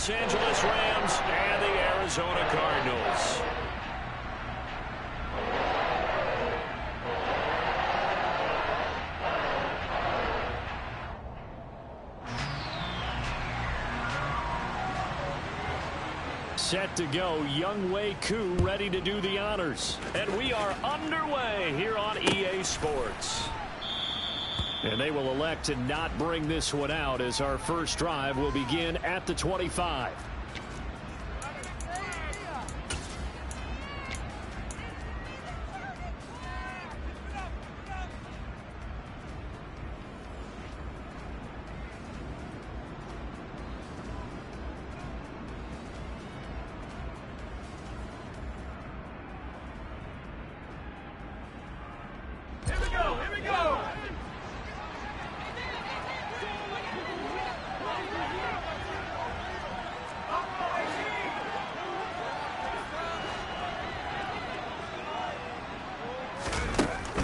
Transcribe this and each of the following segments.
Los Angeles Rams and the Arizona Cardinals. Set to go, Younghoe Koo ready to do the honors. And we are underway here on EA Sports. And they will elect to not bring this one out as our first drive will begin at the 25.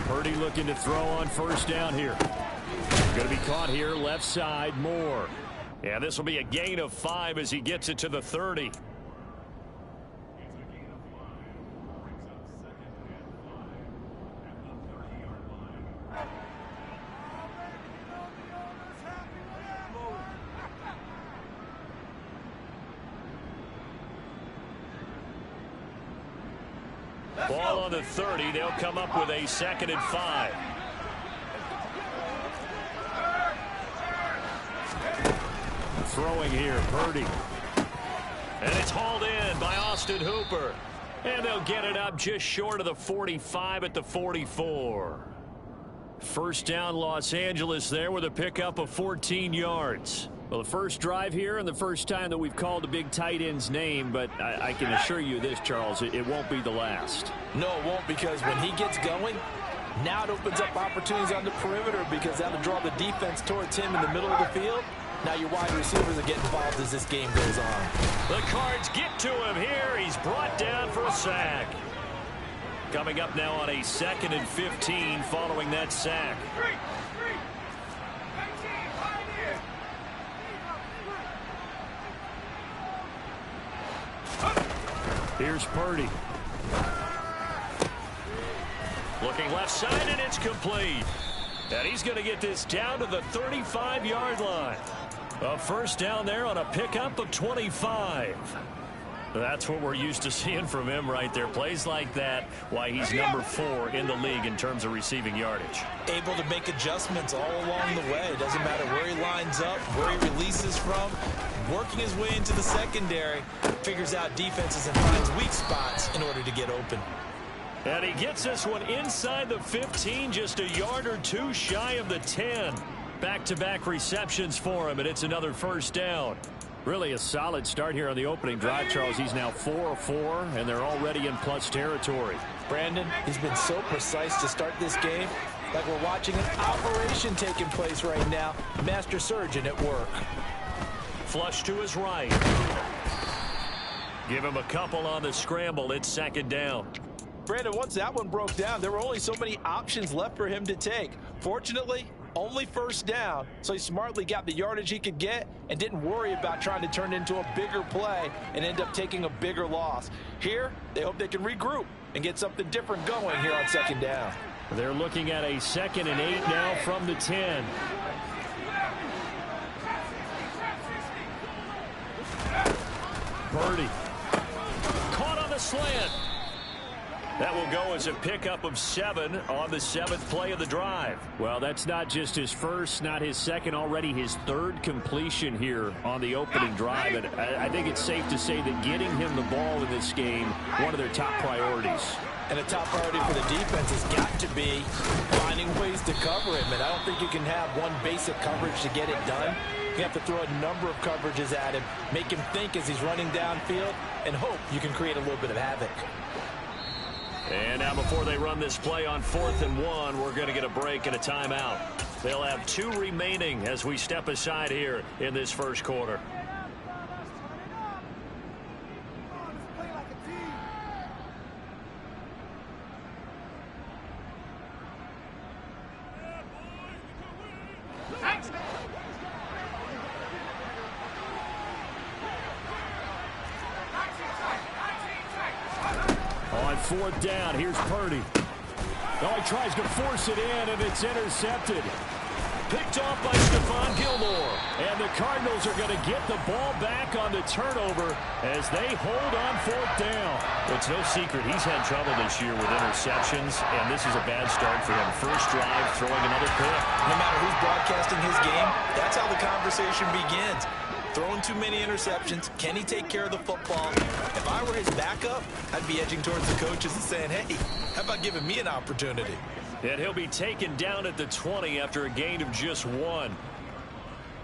Purdy looking to throw on first down here. Going to be caught here left side. Moore. Yeah, this will be a gain of 5 as he gets it to the 30. Ball on the 30. They'll come up with a 2nd and 5. Throwing here, Purdy. And it's hauled in by Austin Hooper. And they'll get it up just short of the 45 at the 44. First down, Los Angeles there with a pickup of 14 yards. Well, the first drive here and the first time that we've called a big tight end's name, but I can assure you this, Charles, it won't be the last. No, it won't, because when he gets going, now it opens up opportunities on the perimeter because that'll draw the defense towards him in the middle of the field. Now your wide receivers are getting involved as this game goes on. The Cards get to him here. He's brought down for a sack. Coming up now on a 2nd and 15 following that sack. Here's Purdy. Looking left side, and it's complete. And he's going to get this down to the 35-yard line. A first down there on a pickup of 25. That's what we're used to seeing from him right there. Plays like that, why he's number 4 in the league in terms of receiving yardage. Able to make adjustments all along the way. It doesn't matter where he lines up, where he releases from. Working his way into the secondary, figures out defenses and finds weak spots in order to get open. And he gets this one inside the 15, just a yard or 2 shy of the 10. Back-to-back receptions for him, and it's another first down. Really a solid start here on the opening drive, Charles. He's now 4 of 4, and they're already in plus territory. Brandon, he's been so precise to start this game, like we're watching an operation taking place right now. Master surgeon at work. Flush to his right. Give him a couple on the scramble. It's 2nd down. Brandon, once that one broke down, there were only so many options left for him to take. Fortunately, only first down, so he smartly got the yardage he could get and didn't worry about trying to turn it into a bigger play and end up taking a bigger loss. Here, they hope they can regroup and get something different going here on 2nd down. They're looking at a 2nd and 8 now from the 10. Purdy. Caught on the slant. That will go as a pickup of 7 on the 7th play of the drive. Well, that's not just his first, not his second, already his 3rd completion here on the opening drive. And I think it's safe to say that getting him the ball in this game, one of their top priorities. And a top priority for the defense has got to be finding ways to cover him. And I don't think you can have one basic coverage to get it done. You have to throw a number of coverages at him, make him think as he's running downfield, and hope you can create a little bit of havoc. And now before they run this play on 4th and 1, we're going to get a break and a timeout. They'll have 2 remaining as we step aside here in this first quarter. on 4th down. Here's Purdy. Oh, he tries to force it in, and it's intercepted. Picked off by Stephon Gilmore. And the Cardinals are going to get the ball back on the turnover as they hold on 4th down. Well, it's no secret he's had trouble this year with interceptions, and this is a bad start for him. First drive, throwing another pick. No matter who's broadcasting his game, that's how the conversation begins. Throwing too many interceptions. Can he take care of the football? If I were his backup, I'd be edging towards the coaches and saying, hey, how about giving me an opportunity? And he'll be taken down at the 20 after a gain of just 1.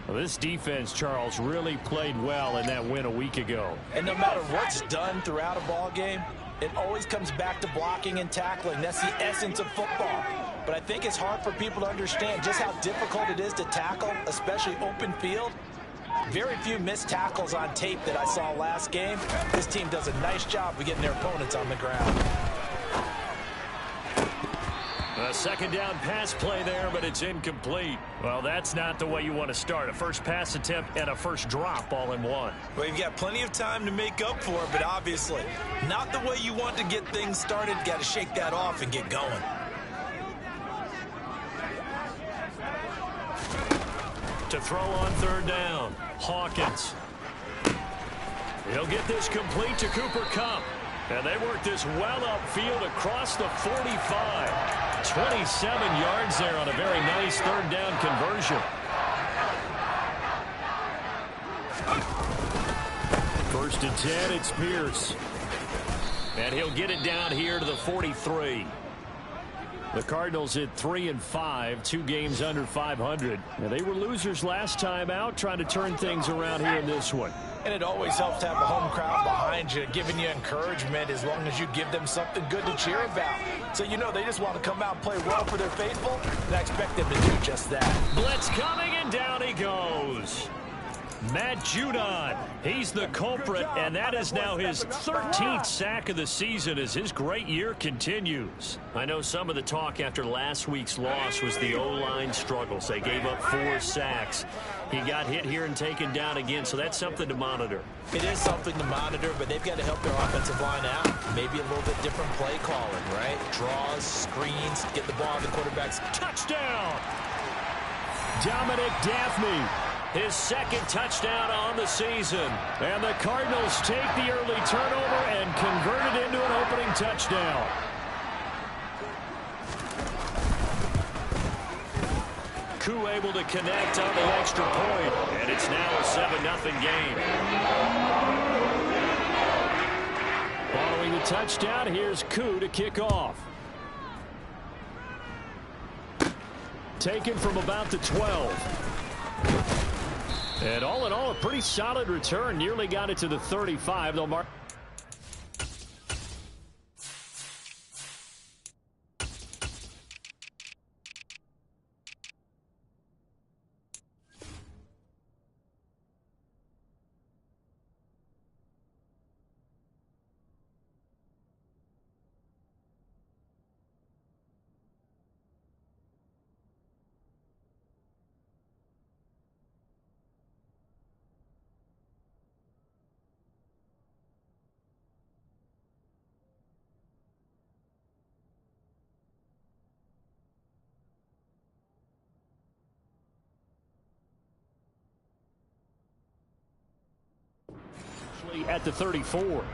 Well, this defense, Charles, really played well in that win a week ago. And no matter what's done throughout a ball game, it always comes back to blocking and tackling. That's the essence of football. But I think it's hard for people to understand just how difficult it is to tackle, especially open field. Very few missed tackles on tape that I saw last game. This team does a nice job of getting their opponents on the ground. A second down pass play there, but it's incomplete. Well, that's not the way you want to start. A first pass attempt and a first drop all in one. Well, you've got plenty of time to make up for it, but obviously not the way you want to get things started. Got to shake that off and get going. To throw on 3rd down, Hawkins. He'll get this complete to Cooper Kupp. And they work this well upfield across the 45. 27 yards there on a very nice 3rd down conversion. First and 10, it's Pierce. And he'll get it down here to the 43. The Cardinals hit 3-5, 2 games under 500. Now, they were losers last time out, trying to turn things around here in this one. And it always helps to have a home crowd behind you, giving you encouragement as long as you give them something good to cheer about. So you know they just want to come out and play well for their faithful, and I expect them to do just that. Blitz coming, and down he goes. Matt Judon, he's the culprit, and that is now his 13th sack of the season as his great year continues. I know some of the talk after last week's loss was the O-line struggles. They gave up 4 sacks. He got hit here and taken down again, so that's something to monitor. It is something to monitor, but they've got to help their offensive line out. Maybe a little bit different play calling, right? Draws, screens, get the ball to the quarterback's. Touchdown! Dominic Daphne, his 2nd touchdown on the season. And the Cardinals take the early turnover and convert it into an opening touchdown. Koo able to connect on the extra point, and it's now a 7-0 game. Following the touchdown, here's Koo to kick off. Taken from about the 12. And all in all, a pretty solid return. Nearly got it to the 35. They'll mark. At the 34.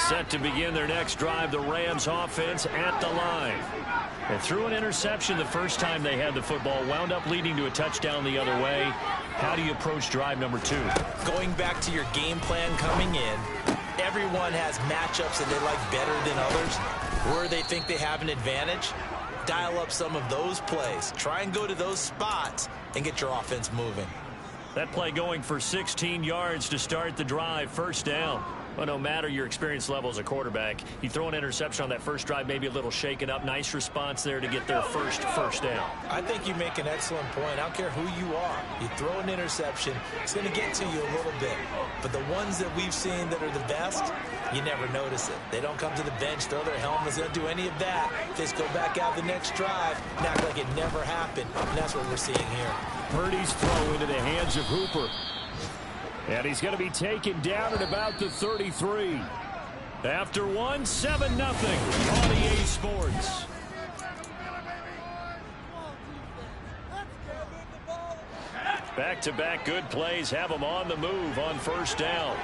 Set to begin their next drive, the Rams offense at the line. They threw an interception the first time they had the football, wound up leading to a touchdown the other way. How do you approach drive number 2? Going back to your game plan coming in, everyone has matchups that they like better than others, where they think they have an advantage. Dial up some of those plays. Try and go to those spots and get your offense moving. That play going for 16 yards to start the drive, 1st down. Well, no matter your experience level as a quarterback, you throw an interception on that first drive, maybe a little shaken up. Nice response there to get their first down. I think you make an excellent point. I don't care who you are. You throw an interception, it's going to get to you a little bit. But the ones that we've seen that are the best, you never notice it. They don't come to the bench, throw their helmets, they don't do any of that. They just go back out the next drive and act like it never happened. And that's what we're seeing here. Purdy's throw into the hands of Hooper. And he's going to be taken down at about the 33. After 7-0 on EA Sports. Back-to-back good plays have them on the move on first down.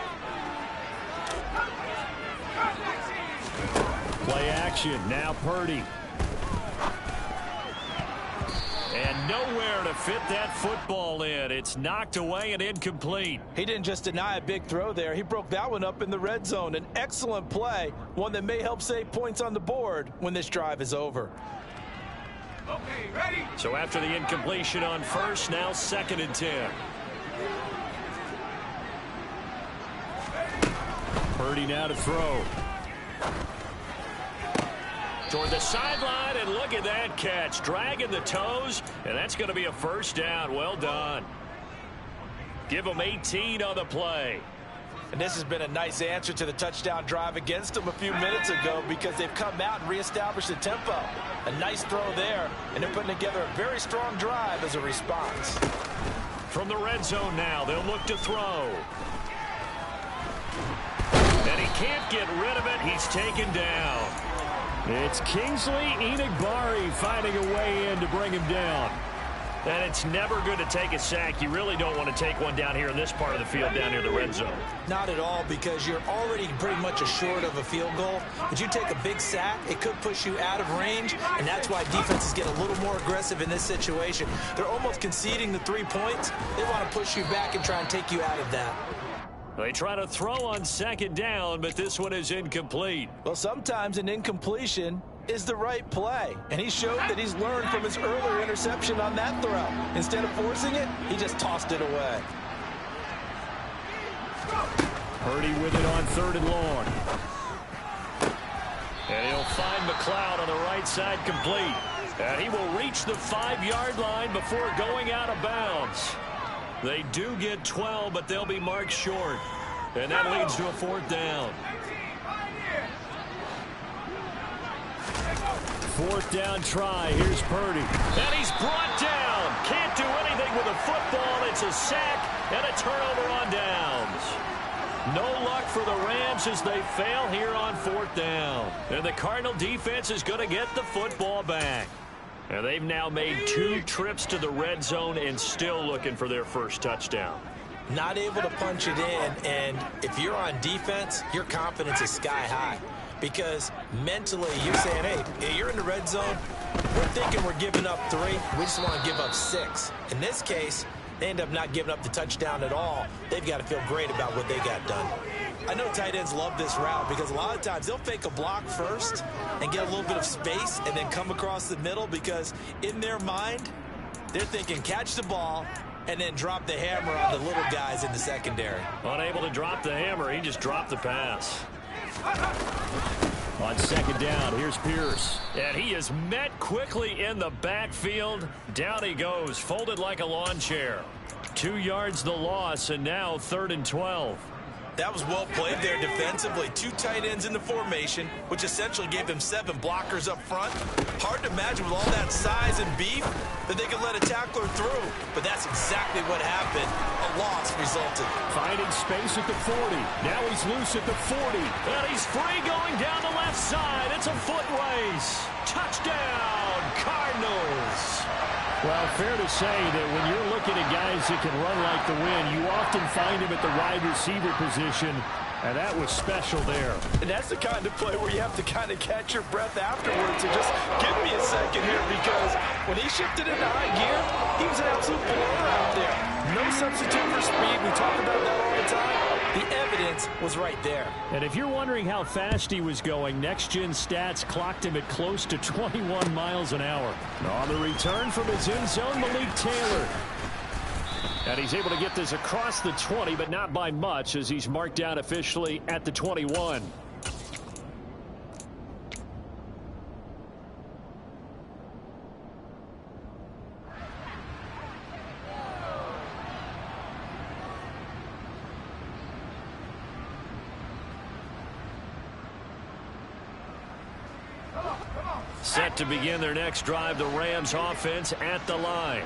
Play action. Now Purdy. And nowhere to fit that football in. It's knocked away and incomplete. He didn't just deny a big throw there. He broke that one up in the red zone. An excellent play, one that may help save points on the board when this drive is over. Okay, ready? So after the incompletion on first, now 2nd and 10. Purdy now to throw. Toward the sideline, and look at that catch. Dragging the toes, and that's going to be a first down. Well done. Give them 18 on the play. And this has been a nice answer to the touchdown drive against them a few minutes ago because they've come out and reestablished the tempo. A nice throw there, and they're putting together a very strong drive as a response. From the red zone now, they'll look to throw. And he can't get rid of it. He's taken down. It's Kingsley Enagbare finding a way in to bring him down. And it's never good to take a sack. You really don't want to take one down here in this part of the field down near the red zone. Not at all, because you're already pretty much assured of a field goal. But you take a big sack, it could push you out of range, and that's why defenses get a little more aggressive in this situation. They're almost conceding the 3 points. They want to push you back and try and take you out of that. They try to throw on 2nd down, but this one is incomplete. Well, sometimes an incompletion is the right play, and he showed that he's learned from his earlier interception on that throw. Instead of forcing it, he just tossed it away. Purdy with it on 3rd and long. And he'll find McLeod on the right side complete. And he will reach the 5-yard line before going out of bounds. They do get 12, but they'll be marked short. And that leads to a 4th down. 4th down try. Here's Purdy. And he's brought down. Can't do anything with a football. It's a sack and a turnover on downs. No luck for the Rams as they fail here on 4th down. And the Cardinal defense is going to get the football back. And they've now made 2 trips to the red zone and still looking for their first touchdown. Not able to punch it in, and if you're on defense, your confidence is sky high. Because mentally, you're saying, hey, you're in the red zone. We're thinking we're giving up 3. We just want to give up 6. In this case, they end up not giving up the touchdown at all. They've got to feel great about what they got done. I know tight ends love this route because a lot of times they'll fake a block first and get a little bit of space and then come across the middle because in their mind, they're thinking catch the ball and then drop the hammer on the little guys in the secondary. Unable to drop the hammer, he just dropped the pass. On 2nd down, here's Pierce. And he is met quickly in the backfield. Down he goes, folded like a lawn chair. 2 yards the loss, and now 3rd and 12. That was well played there defensively. 2 tight ends in the formation, which essentially gave them 7 blockers up front. Hard to imagine with all that size and beef that they could let a tackler through. But that's exactly what happened. A loss resulted. Finding space at the 40. Now he's loose at the 40. And he's free going down the left side. It's a foot race. Touchdown, Cardinals. Well, fair to say that when you're looking at guys that can run like the wind, you often find him at the wide receiver position, and that was special there. And that's the kind of play where you have to kind of catch your breath afterwards and just give me a second here because when he shifted into high gear, he was an absolute blower out there. No substitute for speed. We talk about that all the time. The evidence was right there. And if you're wondering how fast he was going, Next Gen Stats clocked him at close to 21 miles an hour. On the return from his end zone, Malik Taylor. And he's able to get this across the 20, but not by much, as he's marked down officially at the 21. Set to begin their next drive, the Rams offense at the line.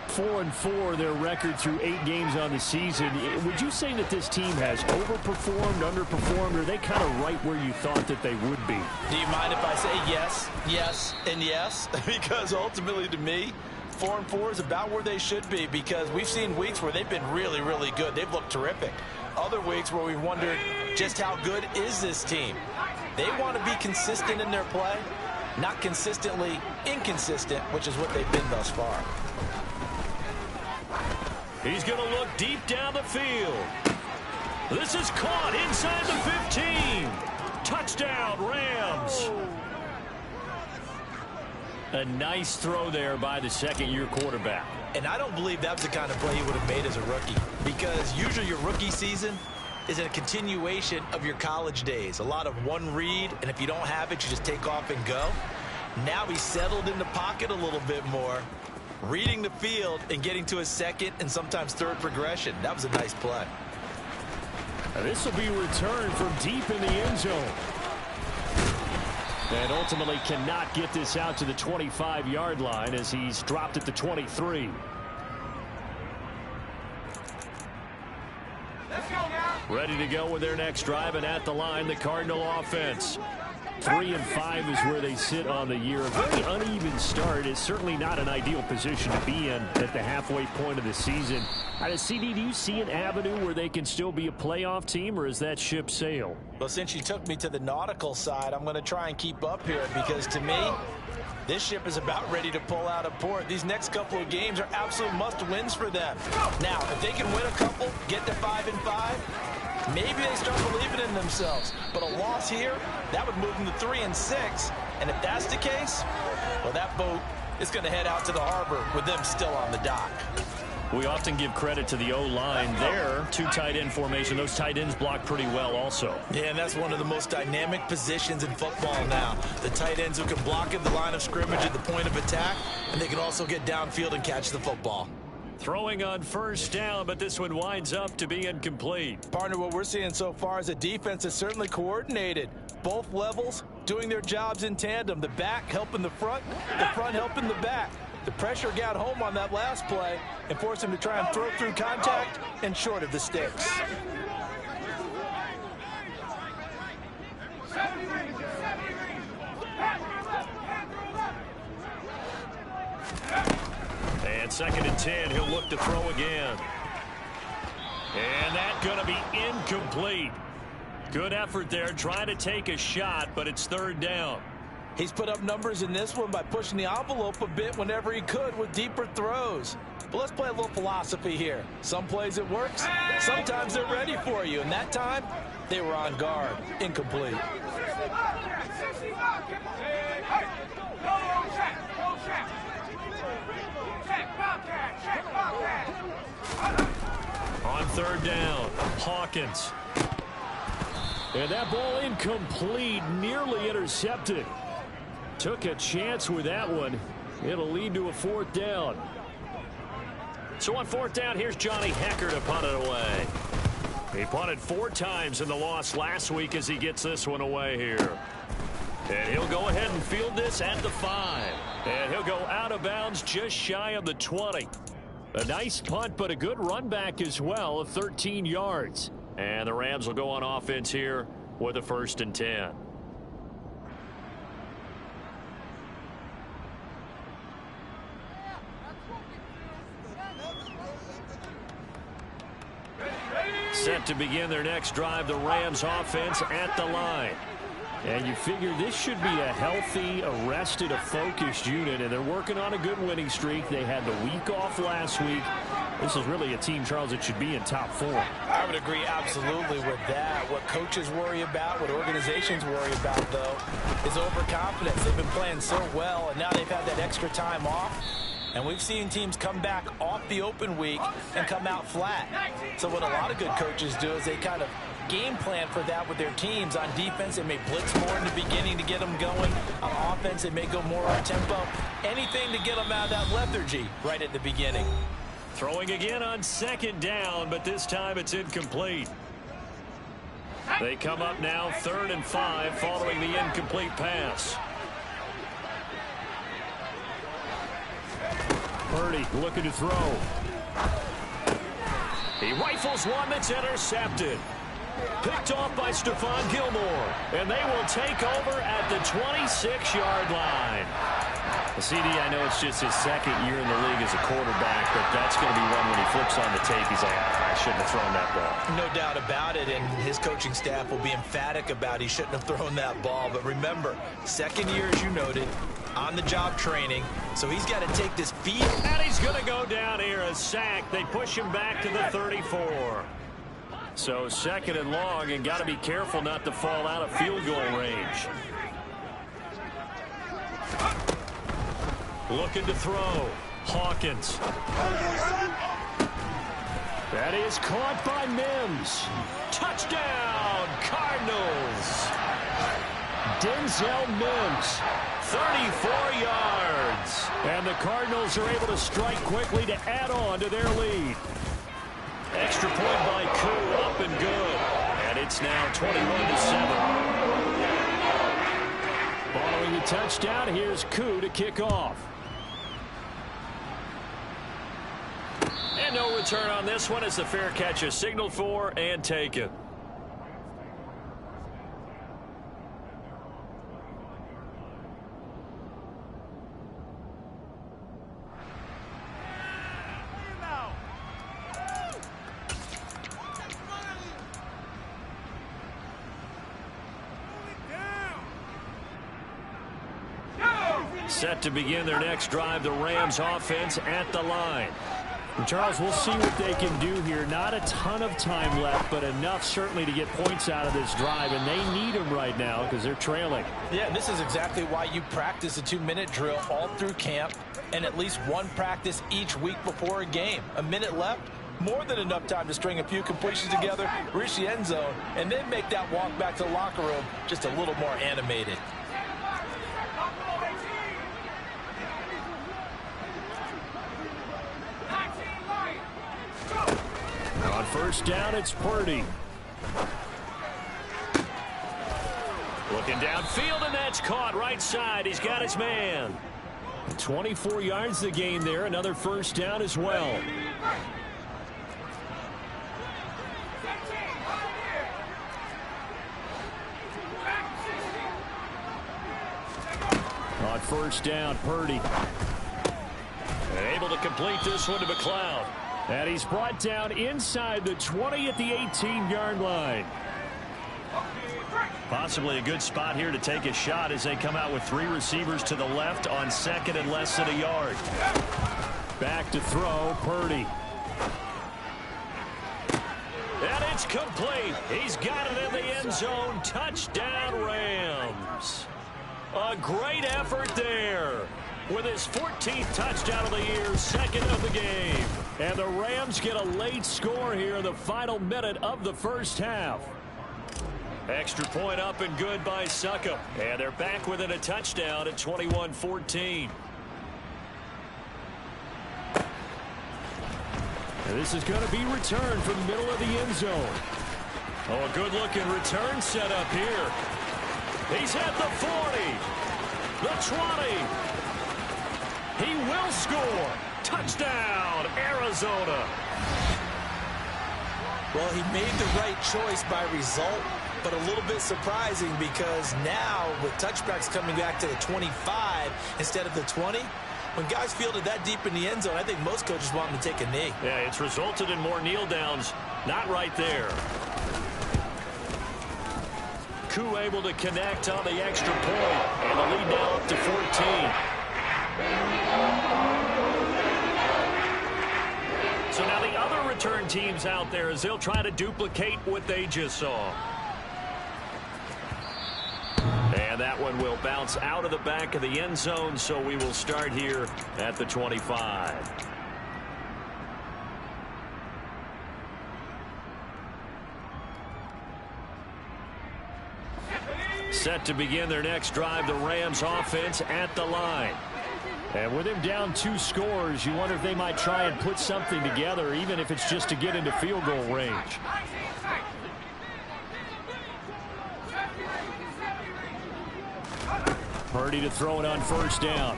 4-4 their record through 8 games on the season. Would you say that this team has overperformed, underperformed, or are they kind of right where you thought that they would be? Do you mind if I say yes, yes, and yes? Because ultimately to me, 4-4 is about where they should be, because we've seen weeks where they've been really, really good. They've looked terrific. Other weeks where we wondered just how good is this team. They want to be consistent in their play, not consistently inconsistent, which is what they've been thus far. He's going to look deep down the field. This is caught inside the 15. Touchdown, Rams. A nice throw there by the second-year quarterback. And I don't believe that was the kind of play he would have made as a rookie, because usually your rookie season is a continuation of your college days. A lot of one read, and if you don't have it, you just take off and go. Now he's settled in the pocket a little bit more, reading the field and getting to a second and sometimes third progression. That was a nice play. This will be returned from deep in the end zone. And ultimately cannot get this out to the 25-yard line as he's dropped at the 23. Ready to go with their next drive, and at the line, the Cardinal offense. 3-5 is where they sit on the year. A very uneven start. Is certainly not an ideal position to be in at the halfway point of the season. CD, do you see an avenue where they can still be a playoff team, or is that ship sailed? Well, since you took me to the nautical side, I'm going to try and keep up here, because to me, this ship is about ready to pull out of port. These next couple of games are absolute must-wins for them. Now, if they can win a couple, get to 5-5, maybe they start believing in themselves. But a loss here, that would move them to 3-6. And if that's the case, well, that boat is going to head out to the harbor with them still on the dock. We often give credit to the O-line there. 2 tight end formation. Those tight ends block pretty well also. Yeah, and that's one of the most dynamic positions in football now. The tight ends who can block at the line of scrimmage at the point of attack, and they can also get downfield and catch the football. Throwing on first down, but this one winds up to be incomplete. Partner, what we're seeing so far is a defense that's certainly coordinated. Both levels doing their jobs in tandem. The back helping the front helping the back. The pressure got home on that last play and forced him to try and throw through contact and short of the sticks. And 2nd and 10, he'll look to throw again. And that's going to be incomplete. Good effort there, trying to take a shot, but it's 3rd down. He's put up numbers in this one by pushing the envelope a bit whenever he could with deeper throws. But let's play a little philosophy here. Some plays it works, sometimes they're ready for you. And that time, they were on guard. Incomplete. On 3rd down, Hawkins. And that ball incomplete, nearly intercepted. Took a chance with that one. It'll lead to a 4th down. So on 4th down, here's Johnny Hekker to punt it away. He punted 4 times in the loss last week as he gets this one away here. And he'll go ahead and field this at the 5. And he'll go out of bounds just shy of the 20. A nice punt, but a good run back as well of 13 yards. And the Rams will go on offense here with a 1st and 10. Set to begin their next drive, the Rams offense at the line. And you figure this should be a healthy, a rested, a focused unit, and they're working on a good winning streak. They had the week off last week. This is really a team, Charles, that should be in top form. I would agree absolutely with that. What coaches worry about, what organizations worry about, though, is overconfidence. They've been playing so well, and now they've had that extra time off. And we've seen teams come back off the open week and come out flat. So what a lot of good coaches do is they kind of game plan for that with their teams. On defense, they may blitz more in the beginning to get them going. On offense, they may go more on tempo. Anything to get them out of that lethargy right at the beginning. Throwing again on second down, but this time it's incomplete. They come up now 3rd and 5 following the incomplete pass. Purdy looking to throw. He rifles one that's intercepted. Picked off by Stephon Gilmore. And they will take over at the 26-yard line. CD, I know it's just his second year in the league as a quarterback, but that's going to be one when he flips on the tape, he's like, I shouldn't have thrown that ball. No doubt about it, and his coaching staff will be emphatic about he shouldn't have thrown that ball. But remember, second year, as you noted, on-the-job training, so he's got to take this feed. And he's going to go down here, a sack. They push him back to the 34. So 2nd and long, and got to be careful not to fall out of field goal range. Looking to throw. Hawkins. That is caught by Mims. Touchdown, Cardinals. Denzel Mims, 34 yards. And the Cardinals are able to strike quickly to add on to their lead. Extra point by Koo, up and good. And it's now 21-7. Following the touchdown, here's Koo to kick off. And no return on this one as the fair catch is signaled for and taken. Set to begin their next drive, the Rams offense at the line. And Charles, we'll see what they can do here. Not a ton of time left, but enough certainly to get points out of this drive, and they need them right now because they're trailing. Yeah, and this is exactly why you practice a 2-minute drill all through camp and at least one practice each week before a game. A minute left, more than enough time to string a few completions together, reach the end zone, and then make that walk back to the locker room just a little more animated. On first down, it's Purdy. Looking downfield, and that's caught right side. He's got his man. 24 yards the gain there. Another first down as well. On first down, Purdy. And able to complete this one to McLeod. And he's brought down inside the 20 at the 18-yard line. Possibly a good spot here to take a shot as they come out with 3 receivers to the left on second and less than a yard. Back to throw, Purdy. And it's complete. He's got it in the end zone. Touchdown, Rams. A great effort there. With his 14th touchdown of the year, second of the game. And the Rams get a late score here in the final minute of the first half. Extra point up and good by Succop. And they're back within a touchdown at 21-14. And this is going to be returned from the middle of the end zone. Oh, a good-looking return set up here. He's at the 40, the 20. He will score. Touchdown, Arizona. Well, he made the right choice by result, but a little bit surprising because now with touchbacks coming back to the 25 instead of the 20, when guys fielded that deep in the end zone, I think most coaches want them to take a knee. Yeah, it's resulted in more kneel downs. Not right there. Koo able to connect on the extra point, and the lead now up to 14. So now the other return teams out there as they'll try to duplicate what they just saw. And And that one will bounce out of the back of the end zone, so we will start here at the 25. Set to begin their next drive, the Rams offense at the line. And with him down 2 scores, you wonder if they might try and put something together, even if it's just to get into field goal range. Purdy to throw it on first down.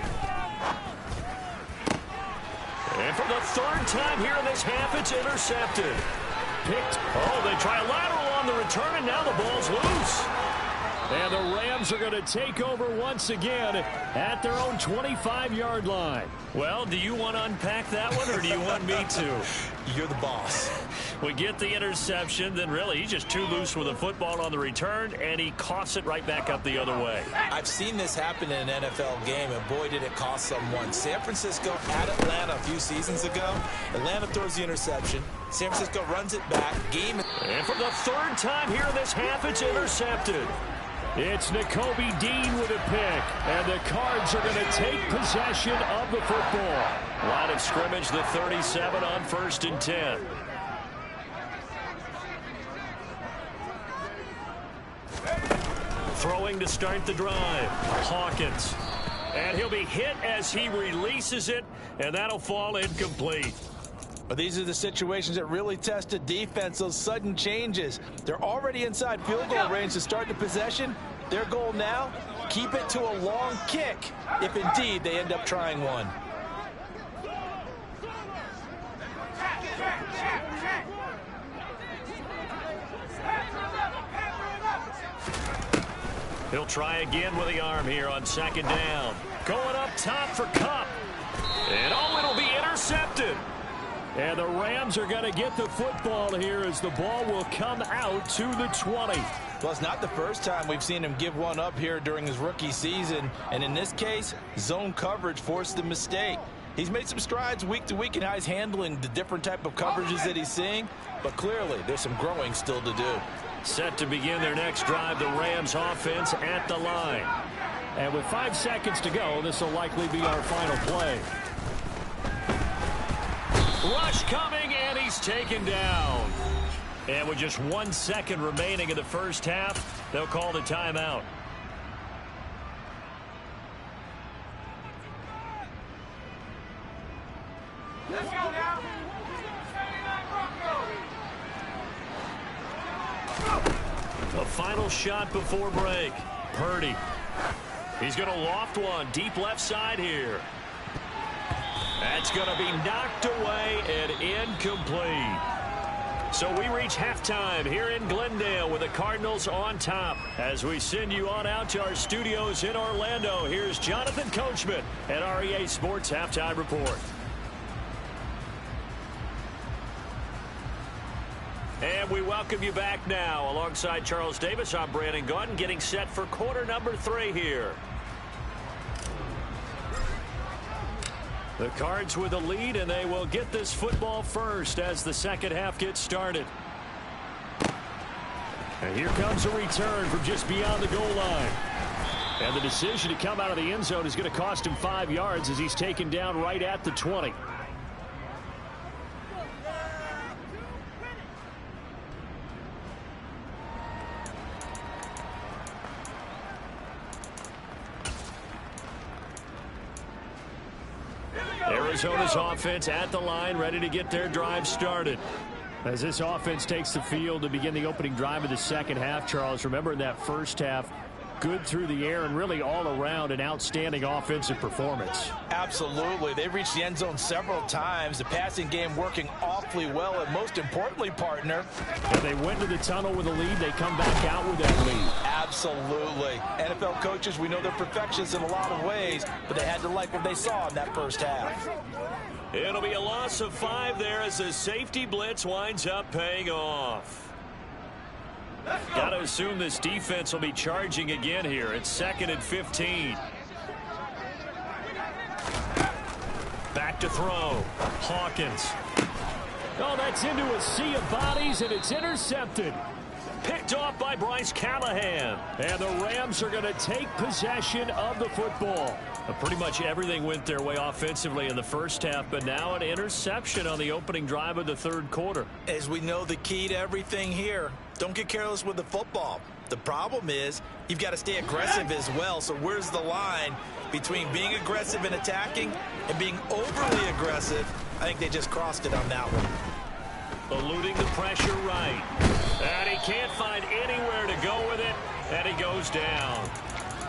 And for the 3rd time here in this half, it's intercepted. Picked. Oh, they try a lateral on the return, and now the ball's loose. And the Rams are going to take over once again at their own 25-yard line. Well, do you want to unpack that one, or do you want me to? You're the boss. We get the interception, then really he's just too loose with the football on the return, and he coughs it right back up the other way. I've seen this happen in an NFL game, and boy, did it cost someone. San Francisco at Atlanta a few seasons ago. Atlanta throws the interception. San Francisco runs it back. And for the 3rd time here in this half, it's intercepted. It's Nakobe Dean with a pick, and the Cards are going to take possession of the football. Line of scrimmage, the 37 on 1st and 10. Throwing to start the drive, Hawkins. And he'll be hit as he releases it, and that'll fall incomplete. But these are the situations that really test a defense, those sudden changes. They're already inside field goal range to start the possession. Their goal now, keep it to a long kick, if indeed they end up trying one. He'll try again with the arm here on 2nd down. Going up top for Kupp. And oh, it'll be intercepted. And the Rams are going to get the football here as the ball will come out to the 20. Well, it's not the first time we've seen him give one up here during his rookie season. And in this case, zone coverage forced the mistake. He's made some strides week to week in how he's handling the different type of coverages that he's seeing. But clearly, there's some growing still to do. Set to begin their next drive, the Rams offense at the line. And with 5 seconds to go, this will likely be our final play. Rush coming, and he's taken down. And with just 1 second remaining in the first half, they'll call the timeout. Let's go now. A final shot before break. Purdy. He's going to loft one deep left side here. That's going to be knocked away and incomplete. So we reach halftime here in Glendale with the Cardinals on top. As we send you on out to our studios in Orlando, here's Jonathan Coachman at REA Sports Halftime Report. And we welcome you back now. Alongside Charles Davis, I'm Brandon Gaudin, getting set for quarter number 3 here. The Cards with a lead, and they will get this football first as the second half gets started. And here comes a return from just beyond the goal line. And the decision to come out of the end zone is going to cost him 5 yards as he's taken down right at the 20. Arizona's offense at the line, ready to get their drive started. As this offense takes the field to begin the opening drive of the second half, Charles, remember in that first half, good through the air and really all around an outstanding offensive performance. Absolutely. They've reached the end zone several times. The passing game working awfully well, and most importantly, partner, if they went to the tunnel with a lead, they come back out with that lead. Absolutely. NFL coaches, we know they're perfectionists in a lot of ways, but they had to like what they saw in that first half. It'll be a loss of 5 there as the safety blitz winds up paying off. Got to assume this defense will be charging again here. It's 2nd and 15. Back to throw. Hawkins. Oh, that's into a sea of bodies, and it's intercepted. Picked off by Bryce Callahan. And the Rams are going to take possession of the football. Pretty much everything went their way offensively in the first half, but now an interception on the opening drive of the third quarter. As we know, the key to everything here, don't get careless with the football. The problem is you've got to stay aggressive as well. So where's the line between being aggressive and attacking and being overly aggressive? I think they just crossed it on that one. Eluding the pressure right. And he can't find anywhere to go with it, and he goes down.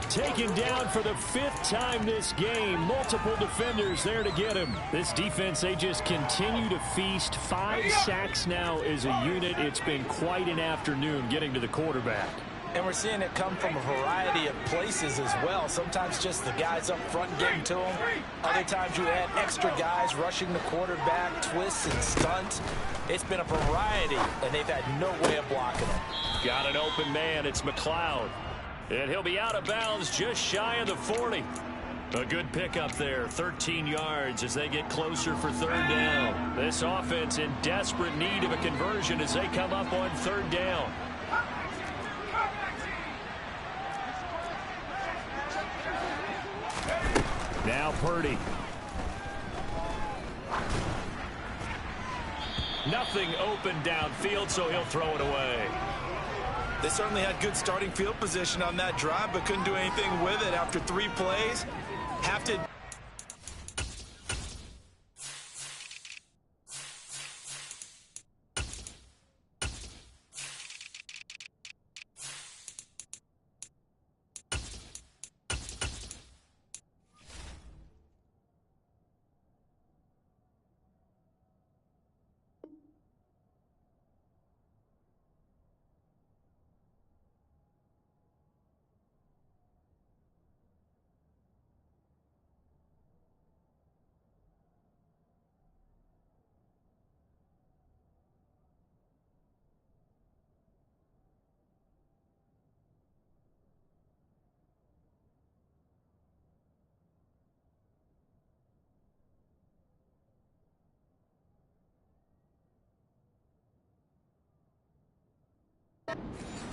Taken down for the 5th time this game. Multiple defenders there to get him. This defense, they just continue to feast. 5 sacks now as a unit. It's been quite an afternoon getting to the quarterback. And we're seeing it come from a variety of places as well. Sometimes just the guys up front getting to him. Other times you had extra guys rushing the quarterback, twists and stunts. It's been a variety, and they've had no way of blocking it. Got an open man. It's McLeod. And he'll be out of bounds just shy of the 40. A good pickup there, 13 yards as they get closer for third down. This offense in desperate need of a conversion as they come up on third down. Now Purdy. Nothing open downfield, so he'll throw it away. They certainly had good starting field position on that drive, but couldn't do anything with it after 3 plays. Have to...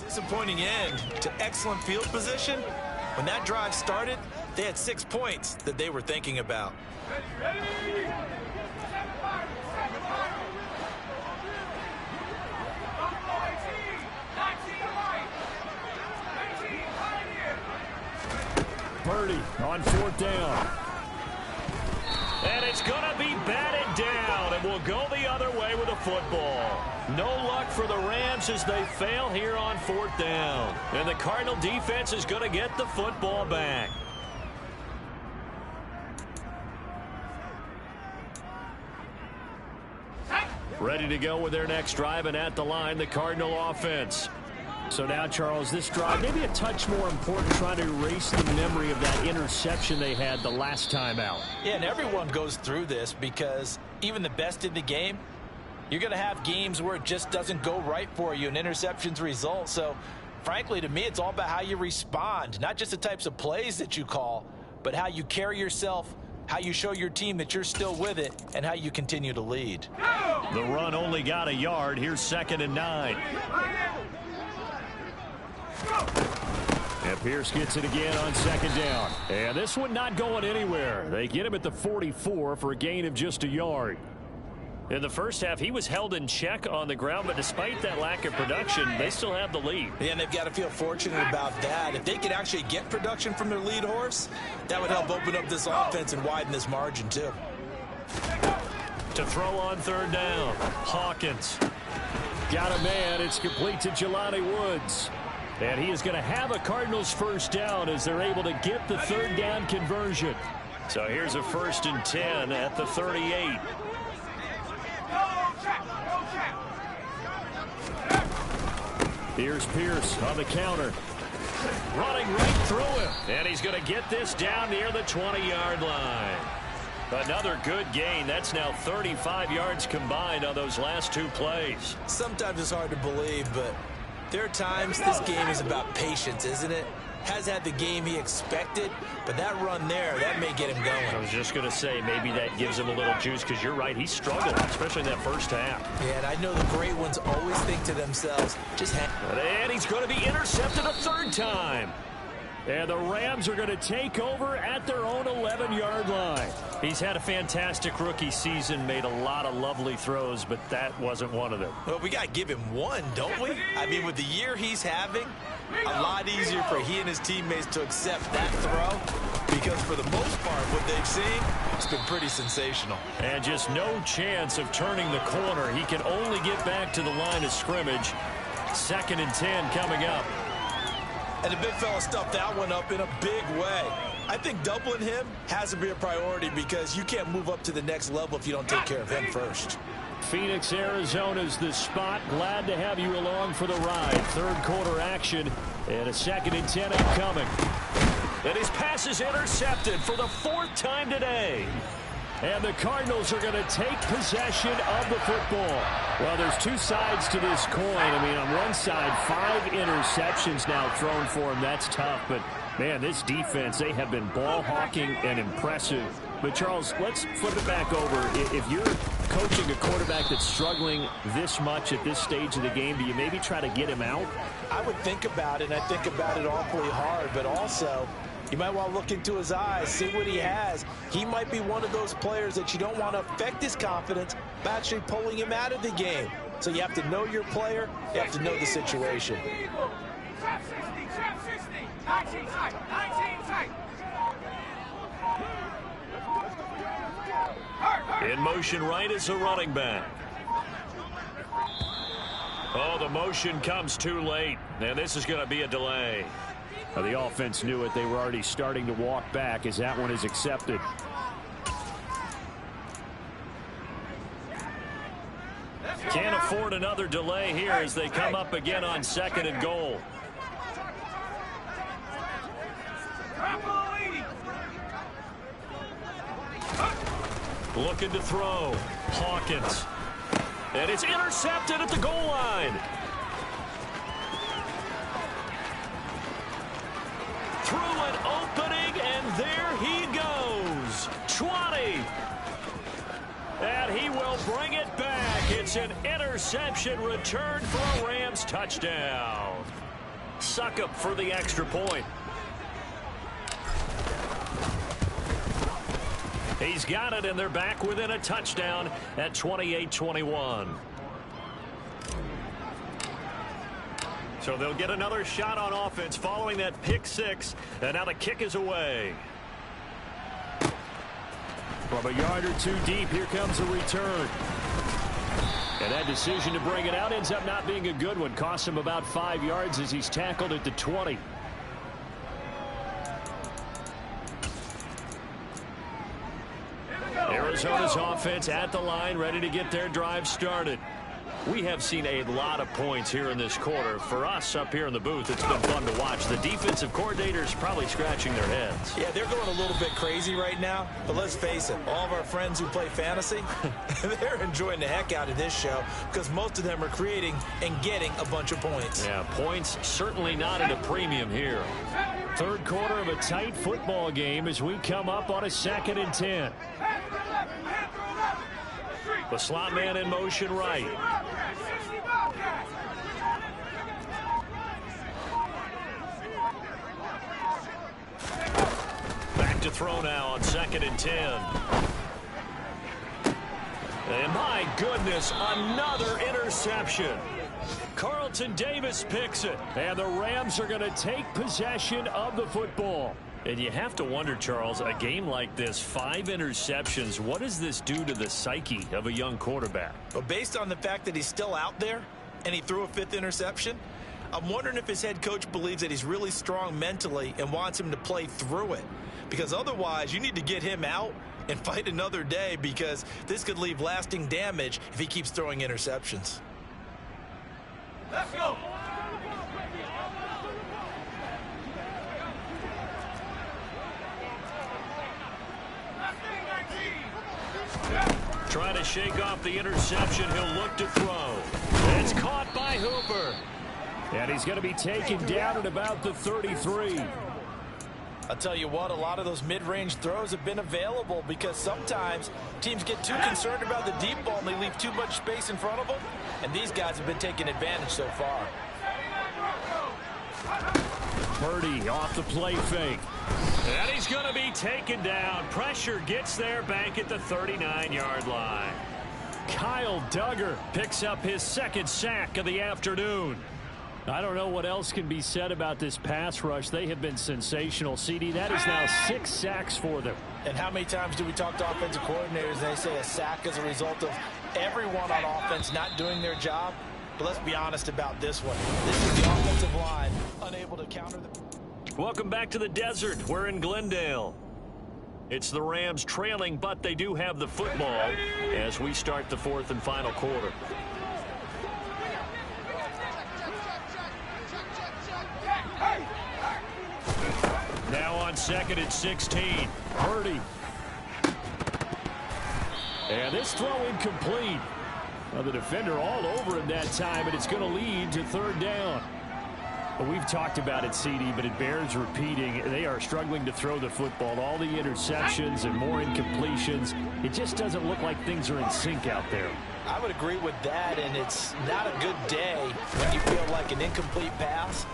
Disappointing end to excellent field position. When that drive started, they had 6 points that they were thinking about. Purdy on 4th down. And it's going to be batted down, and we'll go the other way with the football. No luck for the Rams as they fail here on 4th down. And the Cardinal defense is going to get the football back. Ready to go with their next drive, and at the line, the Cardinal offense. So now, Charles, this drive maybe a touch more important, trying to erase the memory of that interception they had the last time out. Yeah, and everyone goes through this because even the best in the game, you're going to have games where it just doesn't go right for you and interceptions result. So, frankly, to me, it's all about how you respond, not just the types of plays that you call, but how you carry yourself, how you show your team that you're still with it, and how you continue to lead. The run only got a yard. Here's 2nd and 9. And Pierce gets it again on 2nd down. And this one not going anywhere. They get him at the 44 for a gain of just a yard. In the first half, he was held in check on the ground, but despite that lack of production, they still have the lead. Yeah, and they've got to feel fortunate about that. If they could actually get production from their lead horse, that would help open up this offense and widen this margin, too. To throw on 3rd down, Hawkins. Got a man. It's complete to Jelani Woods. And he is going to have a Cardinals 1st down as they're able to get the 3rd down conversion. So here's a 1st and 10 at the 38. Here's Pierce on the counter. Running right through him. And he's going to get this down near the 20-yard line. Another good gain. That's now 35 yards combined on those last 2 plays. Sometimes it's hard to believe, but there are times this game is about patience, isn't it? has had the game he expected, but that run there, that may get him going. I was just going to say, maybe that gives him a little juice, because you're right, he struggled, especially in that first half. Yeah, and I know the great ones always think to themselves, just hang. And he's going to be intercepted a third time. And the Rams are going to take over at their own 11-yard line. He's had a fantastic rookie season, made a lot of lovely throws, but that wasn't one of them. Well, we got to give him one, don't we? I mean, with the year he's having, a lot easier for he and his teammates to accept that throw, because for the most part, what they've seen, it's been pretty sensational. And just no chance of turning the corner. He can only get back to the line of scrimmage. 2nd and 10 coming up. And the big fella stuffed that one up in a big way. I think doubling him has to be a priority, because you can't move up to the next level if you don't take care of him first. Phoenix, Arizona's the spot. Glad to have you along for the ride. Third quarter action and a 2nd and 10 upcoming. And his pass is intercepted for the 4th time today. And the Cardinals are going to take possession of the football. Well, there's two sides to this coin. I mean, on one side, 5 interceptions now thrown for him. That's tough. But, man, this defense, they have been ball hawking and impressive. But, Charles, let's flip it back over. If you're coaching a quarterback that's struggling this much at this stage of the game, do you maybe try to get him out? I would think about it, and I think about it awfully hard. But also, you might want to look into his eyes, see what he has. He might be one of those players that you don't want to affect his confidence by actually pulling him out of the game. So you have to know your player. You have to know the situation. In motion right is a running back. Oh, the motion comes too late, and this is going to be a delay. The offense knew it. They were already starting to walk back as that one is accepted. Can't afford another delay here as they come up again on 2nd and goal. Looking to throw. Hawkins. And it's intercepted at the goal line. Through an opening, and there he goes. 20. And he will bring it back. It's an interception return for a Rams touchdown. Succop for the extra point. He's got it, and they're back within a touchdown at 28-21. So they'll get another shot on offense following that pick 6, and now the kick is away. From a yard or 2 deep, here comes a return. And that decision to bring it out ends up not being a good one. Costs him about 5 yards as he's tackled at the 20. Arizona's offense at the line, ready to get their drive started. We have seen a lot of points here in this quarter. For us up here in the booth, it's been fun to watch. The defensive coordinators probably scratching their heads. Yeah, they're going a little bit crazy right now. But let's face it, all of our friends who play fantasy, they're enjoying the heck out of this show because most of them are creating and getting a bunch of points. Yeah, points certainly not at a premium here. Third quarter of a tight football game as we come up on a 2nd and 10. The slot man in motion right. Back to throw now on 2nd and 10. And my goodness, another interception. Carlton Davis picks it. And the Rams are going to take possession of the football. And you have to wonder, Charles, a game like this, 5 interceptions, what does this do to the psyche of a young quarterback? But based on the fact that he's still out there and he threw a 5th interception, I'm wondering if his head coach believes that he's really strong mentally and wants him to play through it. Because otherwise, you need to get him out and fight another day, because this could leave lasting damage if he keeps throwing interceptions. Let's go. Trying to shake off the interception. He'll look to throw. It's caught by Hooper. And he's going to be taken down at about the 33. I'll tell you what, a lot of those mid-range throws have been available because sometimes teams get too concerned about the deep ball and they leave too much space in front of them. And these guys have been taking advantage so far. Purdy off the play fake. And he's going to be taken down. Pressure gets there back at the 39-yard line. Kyle Duggar picks up his second sack of the afternoon. I don't know what else can be said about this pass rush. They have been sensational. CD, that is now 6 sacks for them. And how many times do we talk to offensive coordinators and they say a sack is a result of everyone on offense not doing their job? But let's be honest about this one. This is the offensive line unable to counter the... Welcome back to the desert. We're in Glendale. It's the Rams trailing, but they do have the football as we start the fourth and final quarter. Now on second and 16. Purdy. And this throw incomplete. Well, the defender all over him that time, and it's going to lead to third down. Well, we've talked about it, CD, but it bears repeating. They are struggling to throw the football. All the interceptions and more incompletions. It just doesn't look like things are in sync out there. I would agree with that, and it's not a good day when you feel like an incomplete pass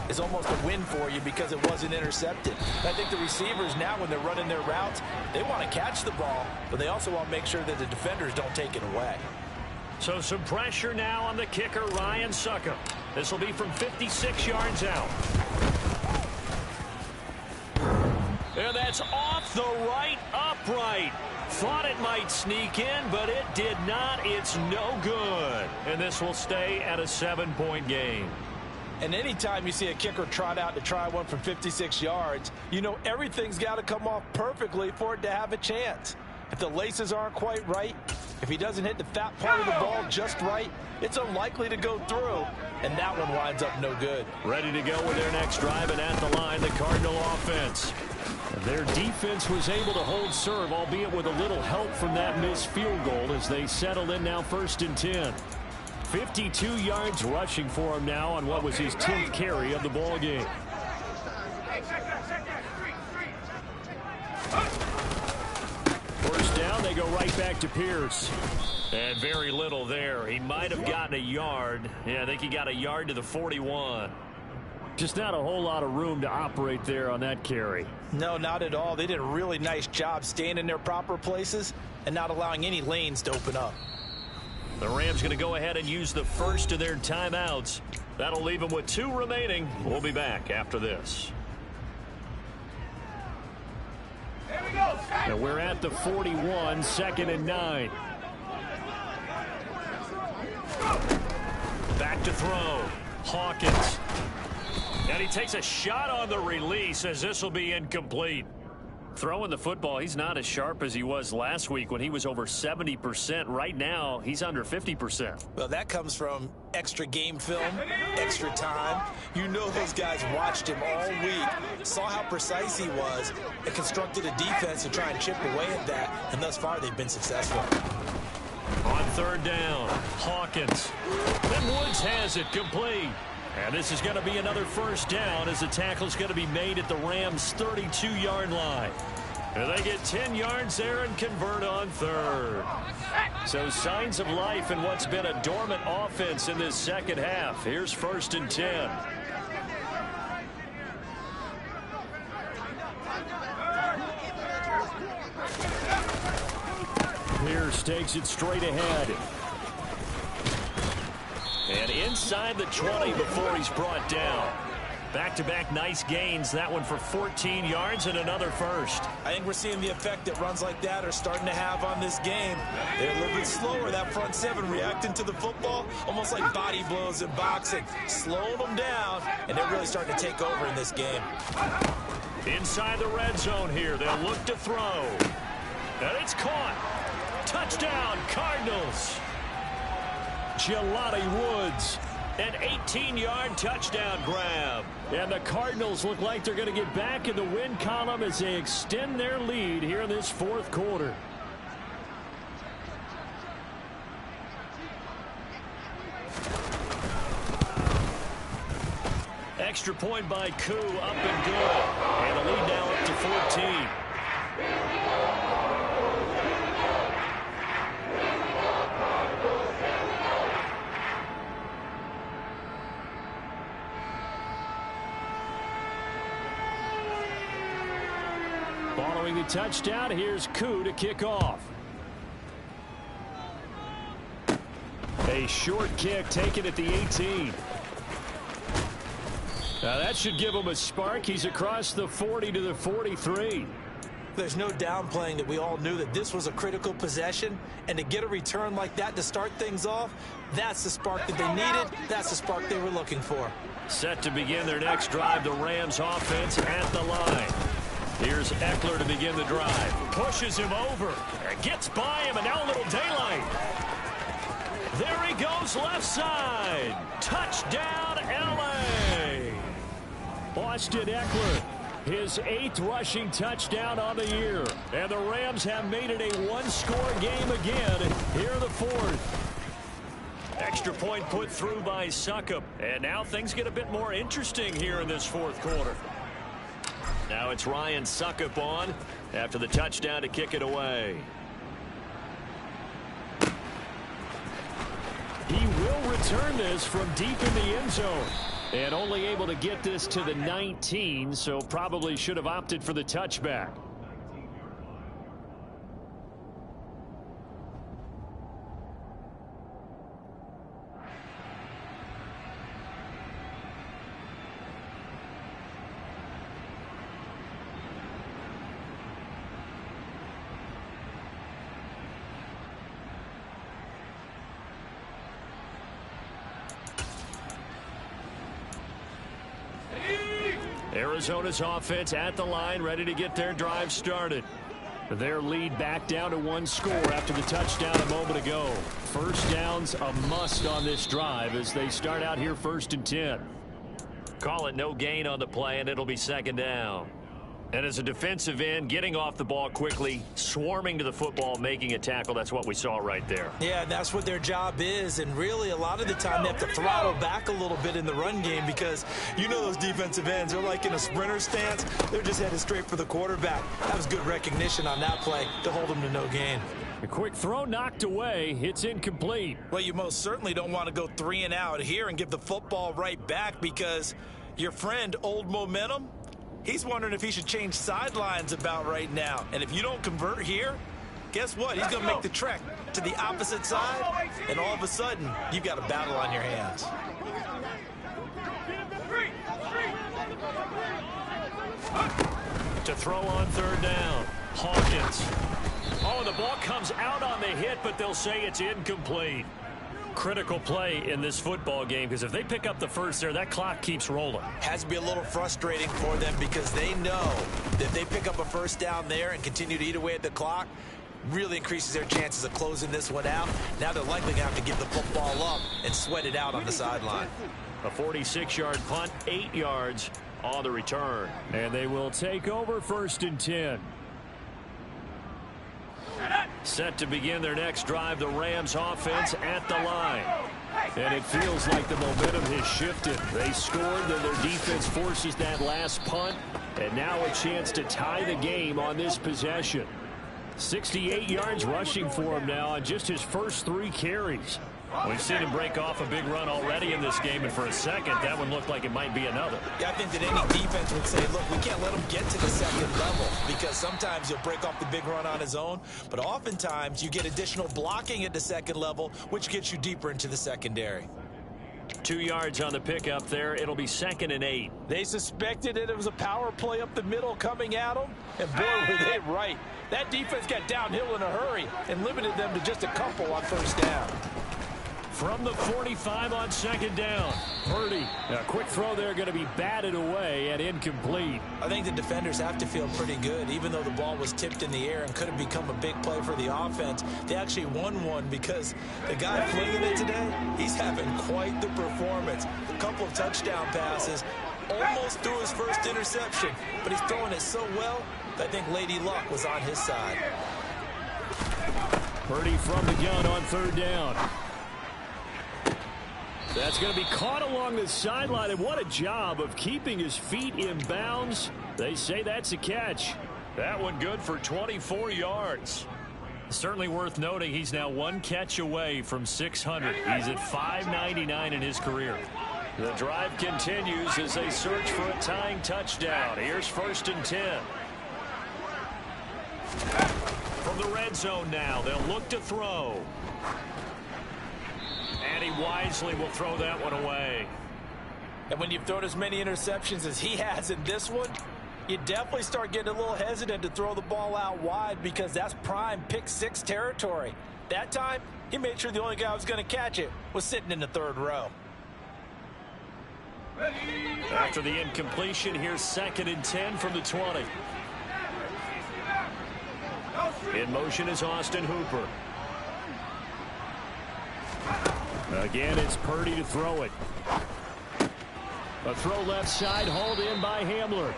is almost a win for you because it wasn't intercepted. And I think the receivers now, when they're running their routes, they want to catch the ball, but they also want to make sure that the defenders don't take it away. So some pressure now on the kicker, Ryan Succop. This will be from 56 yards out. And that's off the right upright. Thought it might sneak in, but it did not. It's no good. And this will stay at a 7-point game. And anytime you see a kicker trot out to try one from 56 yards, you know everything's got to come off perfectly for it to have a chance. If the laces aren't quite right, if he doesn't hit the fat part of the ball just right, it's unlikely to go through, and that one winds up no good. Ready to go with their next drive, and at the line, the Cardinal offense. Their defense was able to hold serve, albeit with a little help from that missed field goal as they settle in now 1st and 10. 52 yards rushing for him now on what was his 10th carry of the ball game. First down, they go right back to Pierce. And very little there. He might have gotten a yard. Yeah, I think he got a yard to the 41. Just not a whole lot of room to operate there on that carry. No, not at all. They did a really nice job staying in their proper places and not allowing any lanes to open up. The Rams going to go ahead and use the first of their timeouts. That'll leave them with 2 remaining. We'll be back after this. Now we're at the 41, 2nd and 9. Back to throw. Hawkins. And he takes a shot on the release as this will be incomplete. Throwing the football, he's not as sharp as he was last week when he was over 70%. Right now, he's under 50%. Well, that comes from extra game film, extra time. You know those guys watched him all week, saw how precise he was, and constructed a defense to try and chip away at that, and thus far they've been successful. On 3rd down, Hawkins. Then Woods has it complete. And this is going to be another first down as the tackle's going to be made at the Rams' 32-yard line. And they get 10 yards there and convert on 3rd. So signs of life in what's been a dormant offense in this second half. Here's 1st and 10. Pierce takes it straight ahead. And inside the 20 before he's brought down. Back-to-back nice gains. That one for 14 yards and another first. I think we're seeing the effect that runs like that are starting to have on this game. They're a little bit slower, that front 7, reacting to the football, almost like body blows in boxing, slowing them down, and they're really starting to take over in this game. Inside the red zone here. They'll look to throw. And it's caught. Touchdown, Cardinals. Jelani Woods. An 18-yard touchdown grab. And the Cardinals look like they're going to get back in the win column as they extend their lead here in this 4th quarter. Extra point by Koo, up and good. And the lead now up to 14. Following the touchdown, here's Koo to kick off. A short kick taken at the 18. Now that should give him a spark. He's across the 40 to the 43. There's no downplaying that we all knew that this was a critical possession, and to get a return like that to start things off, that's the spark that they needed. That's the spark they were looking for. Set to begin their next drive, the Rams offense at the line. Here's Eckler to begin the drive. Pushes him over. Gets by him, and now a little daylight. There he goes left side. Touchdown, L.A. Austin Eckler, his 8th rushing touchdown on the year. And the Rams have made it a one-score game again here in the 4th. Extra point put through by Succop. And now things get a bit more interesting here in this 4th quarter. Now it's Ryan Succop on after the touchdown to kick it away. He will return this from deep in the end zone. And only able to get this to the 19, so probably should have opted for the touchback. Arizona's offense at the line, ready to get their drive started. Their lead back down to 1 score after the touchdown a moment ago. First down's a must on this drive as they start out here 1st and 10. Call it no gain on the play, and it'll be 2nd down. And as a defensive end, getting off the ball quickly, swarming to the football, making a tackle, that's what we saw right there. Yeah, that's what their job is, and really a lot of the time they have to throttle back a little bit in the run game because you know those defensive ends, they're like in a sprinter stance. They're just headed straight for the quarterback. That was good recognition on that play to hold them to no gain. A quick throw knocked away. It's incomplete. Well, you most certainly don't want to go 3 and out here and give the football right back because your friend, Old Momentum, he's wondering if he should change sidelines about right now. And if you don't convert here, guess what? He's going to make the trek to the opposite side, and all of a sudden, you've got a battle on your hands. To throw on 3rd down, Hawkins. Oh, and the ball comes out on the hit, but they'll say it's incomplete. Critical play in this football game because if they pick up the first there, that clock keeps rolling. Has to be a little frustrating for them because they know that if they pick up a first down there and continue to eat away at the clock, really increases their chances of closing this one out. Now they're likely going to have to give the football up and sweat it out on the sideline. A 46-yard punt, 8 yards on the return. And they will take over 1st and 10. Set to begin their next drive, the Rams offense at the line. And it feels like the momentum has shifted. They scored, then their defense forces that last punt. And now a chance to tie the game on this possession. 68 yards rushing for him now on just his first 3 carries. We've seen him break off a big run already in this game, and for a second, that one looked like it might be another. Yeah, I think that any defense would say, look, we can't let him get to the 2nd level because sometimes he'll break off the big run on his own, but oftentimes you get additional blocking at the 2nd level, which gets you deeper into the secondary. 2 yards on the pickup there. It'll be 2nd and 8. They suspected that it was a power play up the middle coming at them, and boy, were they right. That defense got downhill in a hurry and limited them to just a couple on 1st down. From the 45 on 2nd down. Purdy, a quick throw there going to be batted away and incomplete. I think the defenders have to feel pretty good, even though the ball was tipped in the air and could have become a big play for the offense. They actually won one because the guy flinging it today, he's having quite the performance. A couple of touchdown passes, almost threw his first interception, but he's throwing it so well that I think Lady Luck was on his side. Purdy from the gun on 3rd down. That's going to be caught along the sideline, and what a job of keeping his feet in bounds. They say that's a catch. That one good for 24 yards. Certainly worth noting he's now one catch away from 600. He's at 599 in his career. The drive continues as they search for a tying touchdown. Here's 1st and 10. From the red zone now, they'll look to throw. And he wisely will throw that one away. And when you've thrown as many interceptions as he has in this one, you definitely start getting a little hesitant to throw the ball out wide because that's prime pick 6 territory. That time, he made sure the only guy who was going to catch it was sitting in the 3rd row. After the incompletion, here's 2nd and 10 from the 20. In motion is Austin Hooper. Again, it's Purdy to throw it. A throw left side, hauled in by Hamler.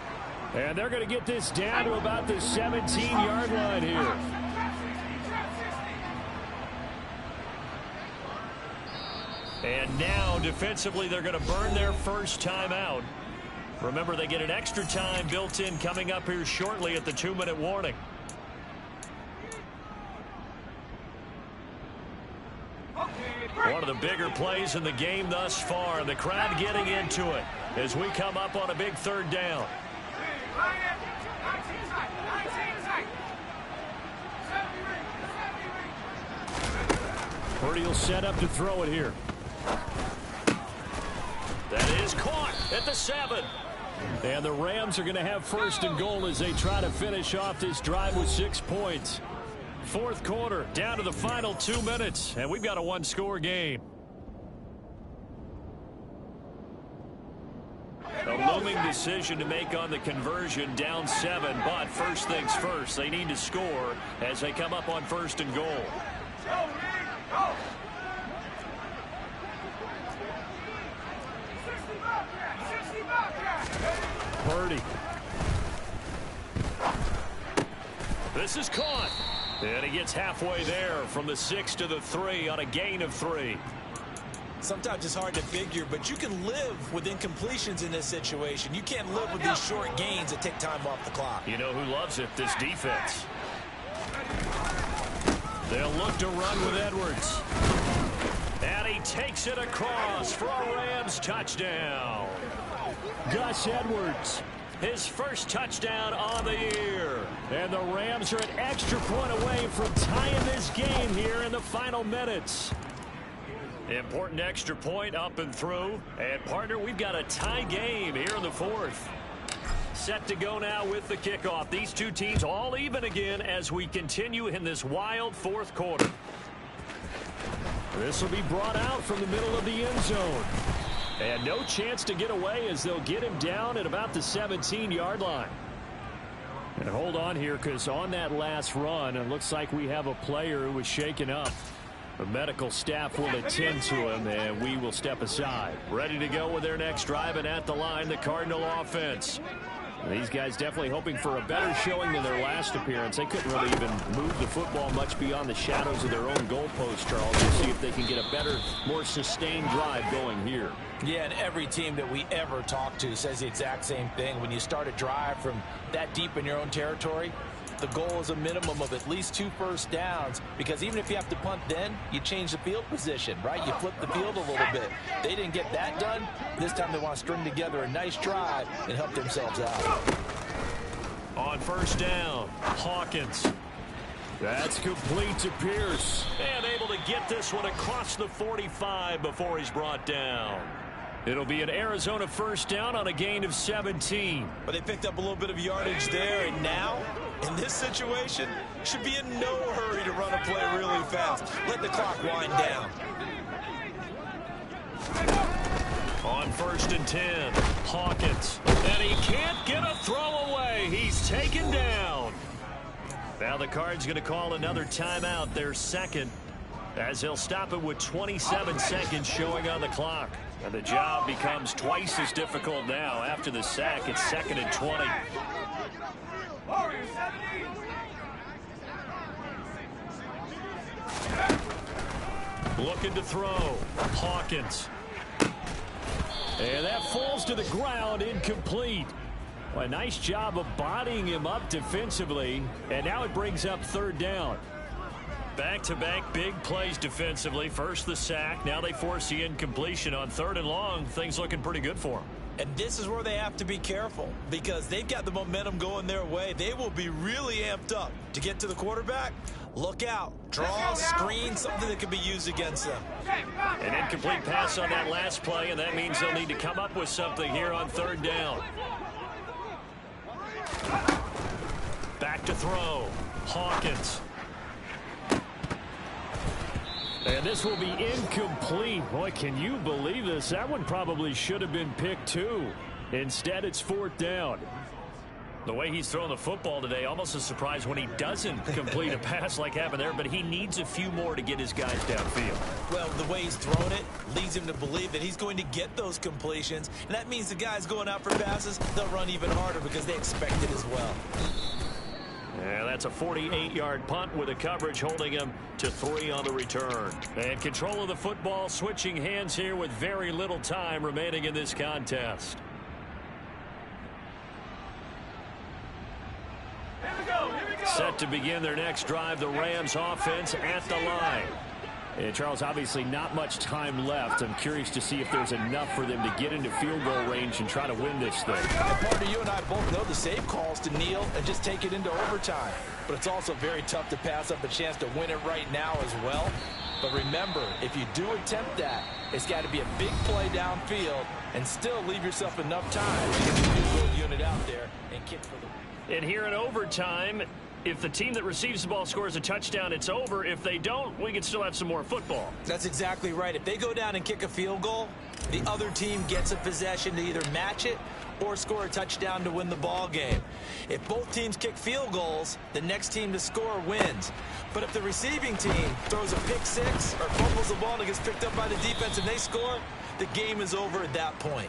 And they're going to get this down to about the 17-yard line here. And now, defensively, they're going to burn their first timeout. Remember, they get an extra time built in coming up here shortly at the 2-minute warning. One of the bigger plays in the game thus far, and the crowd getting into it as we come up on a big 3rd down. Purdy will set up to throw it here. That is caught at the 7. And the Rams are going to have 1st and goal as they try to finish off this drive with 6 points. 4th quarter, down to the final 2 minutes, and we've got a 1-score game. A looming decision to make on the conversion, down 7, but first things first, they need to score as they come up on 1st and goal. Purdy. This is caught. And he gets halfway there from the 6 to the 3 on a gain of 3. Sometimes it's hard to figure, but you can live with incompletions in this situation. You can't live with these short gains that take time off the clock. You know who loves it? This defense. They'll look to run with Edwards. And he takes it across for a Rams touchdown. Gus Edwards. His first touchdown on the year. And the Rams are an extra point away from tying this game here in the final minutes. Important extra point up and through. And, partner, we've got a tie game here in the 4th. Set to go now with the kickoff. These two teams all even again as we continue in this wild 4th quarter. This will be brought out from the middle of the end zone. And no chance to get away as they'll get him down at about the 17-yard line. And hold on here because on that last run, it looks like we have a player who was shaken up. The medical staff will attend to him, and we will step aside. Ready to go with their next drive, and at the line, the Cardinal offense. These guys definitely hoping for a better showing than their last appearance. They couldn't really even move the football much beyond the shadows of their own goalpost, Charles, to see if they can get a better, more sustained drive going here. Yeah, and every team that we ever talk to says the exact same thing. When you start a drive from that deep in your own territory, the goal is a minimum of at least 2 first downs, because even if you have to punt then, you change the field position, right? You flip the field a little bit. They didn't get that done. This time they want to string together a nice drive and help themselves out. On 1st down, Hawkins. That's complete to Pierce. And able to get this one across the 45 before he's brought down. It'll be an Arizona 1st down on a gain of 17. But they picked up a little bit of yardage there, and now, in this situation, should be in no hurry to run a play really fast. Let the clock wind down. On 1st and 10, Hawkins. And he can't get a throw away. He's taken down. Now the Cards going to call another timeout, their 2nd, as they'll stop it with 27 seconds showing on the clock. And the job becomes twice as difficult now. After the sack, it's 2nd and 20. Looking to throw. Hawkins. And that falls to the ground, incomplete. Well, a nice job of bodying him up defensively, and now it brings up third down. Back-to-back big plays defensively. First the sack, now they force the incompletion on 3rd and long. Things looking pretty good for them. And this is where they have to be careful because they've got the momentum going their way. They will be really amped up to get to the quarterback. Look out. Draw, screen, something that can be used against them. An incomplete pass on that last play, and that means they'll need to come up with something here on 3rd down. Back to throw. Hawkins. And this will be incomplete. Boy, can you believe this? That one probably should have been picked too. Instead, it's 4th down. The way he's throwing the football today, almost a surprise when he doesn't complete a pass like happened there, but he needs a few more to get his guys downfield. Well, the way he's thrown it leads him to believe that he's going to get those completions, and that means the guys going out for passes, they'll run even harder because they expect it as well. And that's a 48-yard punt with a coverage holding him to 3 on the return. And control of the football, switching hands here with very little time remaining in this contest. Here we go. Set to begin their next drive, the Rams offense at the line. And Charles, obviously not much time left. I'm curious to see if there's enough for them to get into field goal range and try to win this thing. And partner, you and I both know the safe calls to kneel and just take it into overtime. But it's also very tough to pass up a chance to win it right now as well. But remember, if you do attempt that, it's got to be a big play downfield and still leave yourself enough time to get the field goal unit out there and kick for the win. And here in overtime, if the team that receives the ball scores a touchdown, it's over. If they don't, we can still have some more football. That's exactly right. If they go down and kick a field goal, the other team gets a possession to either match it or score a touchdown to win the ball game. If both teams kick field goals, the next team to score wins. But if the receiving team throws a pick six or fumbles the ball and it gets picked up by the defense and they score, the game is over at that point.